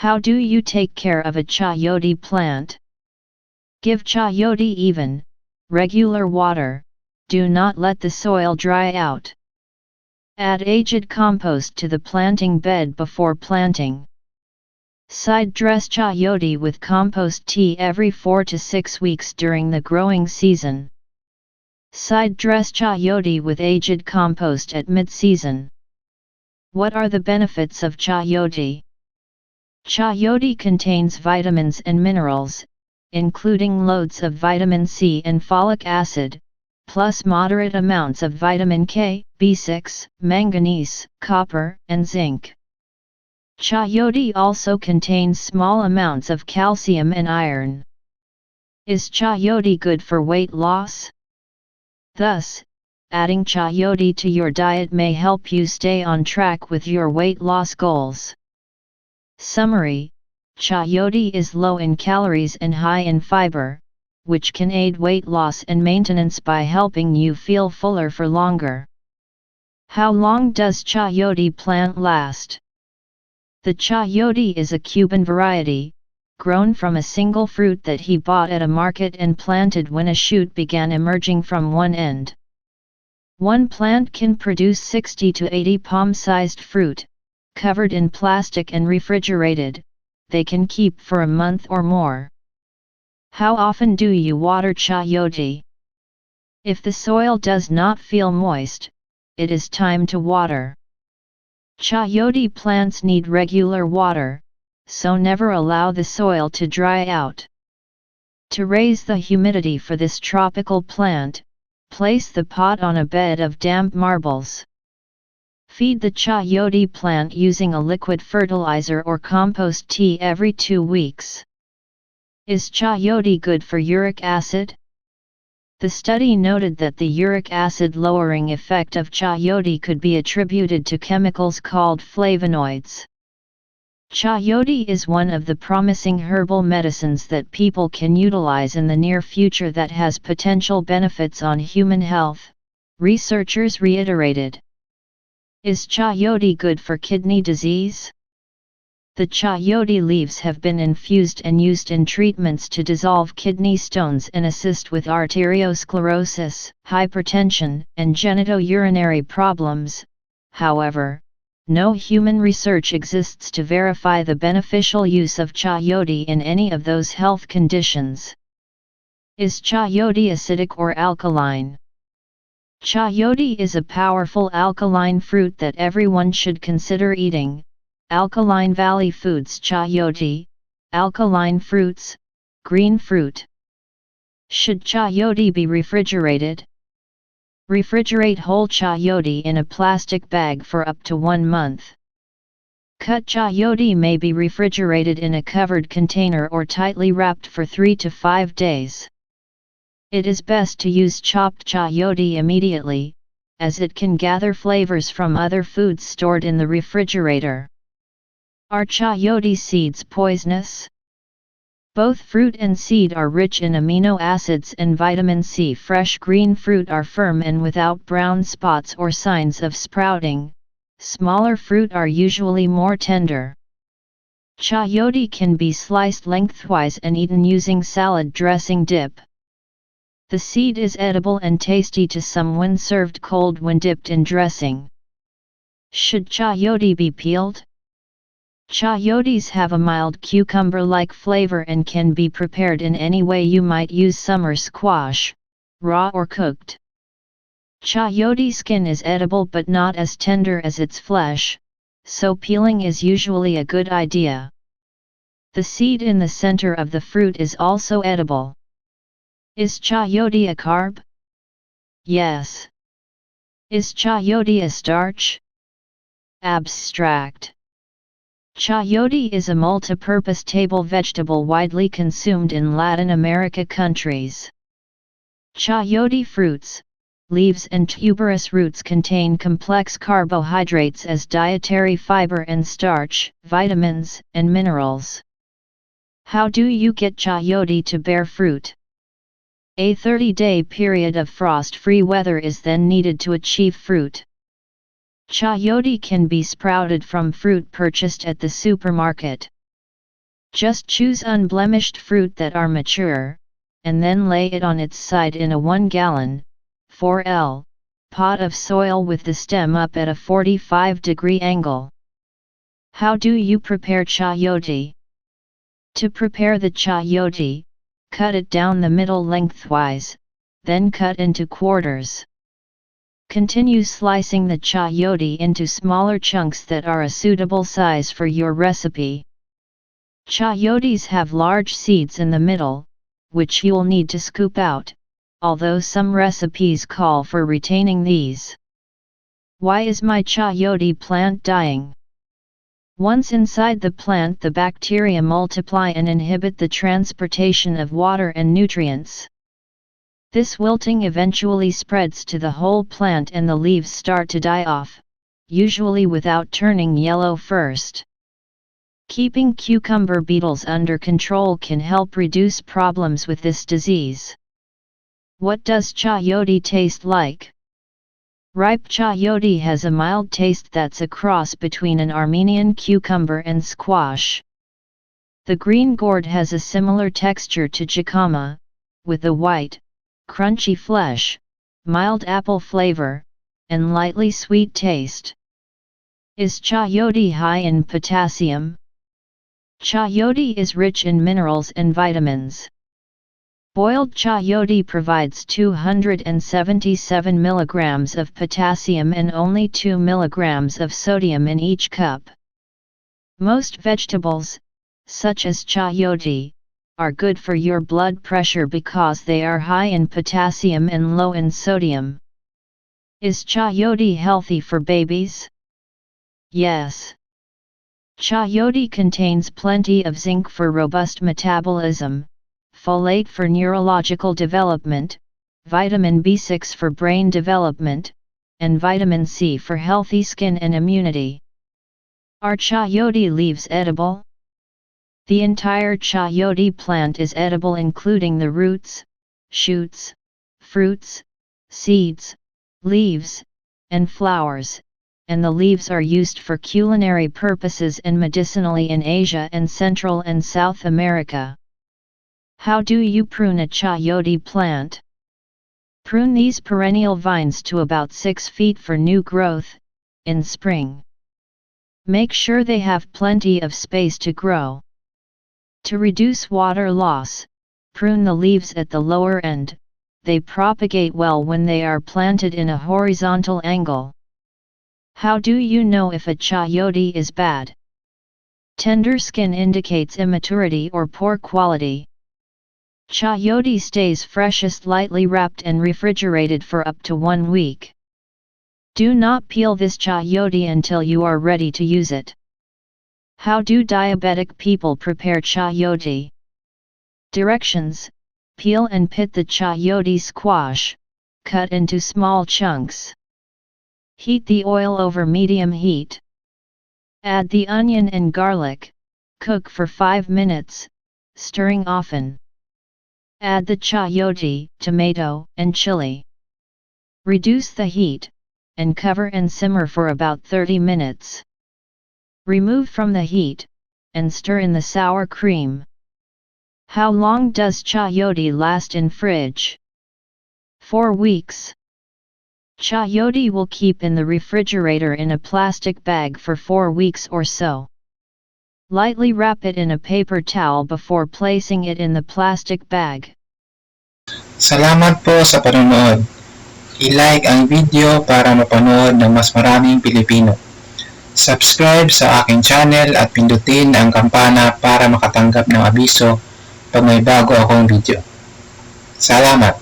How do you take care of a chayote plant? Give chayote even, regular water, do not let the soil dry out. Add aged compost to the planting bed before planting. Side dress chayote with compost tea every 4 to 6 weeks during the growing season. Side dress chayote with aged compost at mid-season. What are the benefits of chayote? Chayote contains vitamins and minerals, including loads of vitamin C and folic acid, plus moderate amounts of vitamin K, B6, manganese, copper, and zinc. Chayote also contains small amounts of calcium and iron. Is chayote good for weight loss? Thus, adding chayote to your diet may help you stay on track with your weight loss goals. Summary: chayote is low in calories and high in fiber, which can aid weight loss and maintenance by helping you feel fuller for longer. How long does chayote plant last? The chayote is a Cuban variety, grown from a single fruit that he bought at a market and planted when a shoot began emerging from one end. One plant can produce 60 to 80 palm-sized fruit, covered in plastic and refrigerated. They can keep for a month or more. How often do you water chayote? If the soil does not feel moist, it is time to water. Chayote plants need regular water, so never allow the soil to dry out. To raise the humidity for this tropical plant, place the pot on a bed of damp marbles. Feed the chayote plant using a liquid fertilizer or compost tea every 2 weeks. Is chayote good for uric acid? The study noted that the uric acid lowering effect of chayote could be attributed to chemicals called flavonoids. Chayote is one of the promising herbal medicines that people can utilize in the near future that has potential benefits on human health, researchers reiterated. Is chayote good for kidney disease? The chayote leaves have been infused and used in treatments to dissolve kidney stones and assist with arteriosclerosis, hypertension, and genitourinary problems. However, no human research exists to verify the beneficial use of chayote in any of those health conditions. Is chayote acidic or alkaline? Chayote is a powerful alkaline fruit that everyone should consider eating. Alkaline Valley Foods chayote, alkaline fruits, green fruit. Should chayote be refrigerated? Refrigerate whole chayote in a plastic bag for up to 1 month. Cut chayote may be refrigerated in a covered container or tightly wrapped for 3 to 5 days. It is best to use chopped chayote immediately, as it can gather flavors from other foods stored in the refrigerator. Are chayote seeds poisonous? Both fruit and seed are rich in amino acids and vitamin C. Fresh green fruit are firm and without brown spots or signs of sprouting. Smaller fruit are usually more tender. Chayote can be sliced lengthwise and eaten using salad dressing dip. The seed is edible and tasty to some when served cold when dipped in dressing. Should chayote be peeled? Chayotes have a mild cucumber-like flavor and can be prepared in any way you might use summer squash, raw or cooked. Chayote skin is edible but not as tender as its flesh, so peeling is usually a good idea. The seed in the center of the fruit is also edible. Is chayote a carb? Yes. Is chayote a starch? Abstract. Chayote is a multi-purpose table vegetable widely consumed in Latin America countries. Chayote fruits, leaves and tuberous roots contain complex carbohydrates as dietary fiber and starch, vitamins, and minerals. How do you get chayote to bear fruit? A 30-day period of frost-free weather is then needed to achieve fruit. Chayote can be sprouted from fruit purchased at the supermarket. Just choose unblemished fruit that are mature, and then lay it on its side in a 1 gallon, 4L, pot of soil with the stem up at a 45-degree angle. How do you prepare chayote? To prepare the chayote, cut it down the middle lengthwise, then cut into quarters. Continue slicing the chayote into smaller chunks that are a suitable size for your recipe. Chayotes have large seeds in the middle, which you'll need to scoop out, although some recipes call for retaining these. Why is my chayote plant dying? Once inside the plant, the bacteria multiply and inhibit the transportation of water and nutrients. This wilting eventually spreads to the whole plant and the leaves start to die off, usually without turning yellow first. Keeping cucumber beetles under control can help reduce problems with this disease. What does chayote taste like? Ripe chayote has a mild taste that's a cross between an Armenian cucumber and squash. The green gourd has a similar texture to jicama, with a white, crunchy flesh, mild apple flavor, and lightly sweet taste. Is chayote high in potassium? Chayote is rich in minerals and vitamins. Boiled chayote provides 277 mg of potassium and only 2 mg of sodium in each cup. Most vegetables, such as chayote, are good for your blood pressure because they are high in potassium and low in sodium. Is chayote healthy for babies? Yes. Chayote contains plenty of zinc for robust metabolism, folate for neurological development, vitamin B6 for brain development, and vitamin C for healthy skin and immunity. Are chayote leaves edible? The entire chayote plant is edible, including the roots, shoots, fruits, seeds, leaves, and flowers, and the leaves are used for culinary purposes and medicinally in Asia and Central and South America. How do you prune a chayote plant? Prune these perennial vines to about 6 feet for new growth, in spring. Make sure they have plenty of space to grow. To reduce water loss, prune the leaves at the lower end. They propagate well when they are planted in a horizontal angle. How do you know if a chayote is bad? Tender skin indicates immaturity or poor quality. Chayote stays freshest lightly wrapped and refrigerated for up to 1 week. Do not peel this chayote until you are ready to use it. How do diabetic people prepare chayote? Directions: peel and pit the chayote squash, cut into small chunks. Heat the oil over medium heat. Add the onion and garlic, cook for 5 minutes, stirring often. Add the chayote, tomato, and chili. Reduce the heat, and cover and simmer for about 30 minutes. Remove from the heat, and stir in the sour cream. How long does chayote last in fridge? 4 weeks. Chayote will keep in the refrigerator in a plastic bag for 4 weeks or so. Lightly wrap it in a paper towel before placing it in the plastic bag. Salamat po sa panonood. I-like ang video para mapanood ng mas maraming Pilipino. Subscribe sa aking channel at pindutin ang kampana para makatanggap ng abiso pag may bago akong video. Salamat!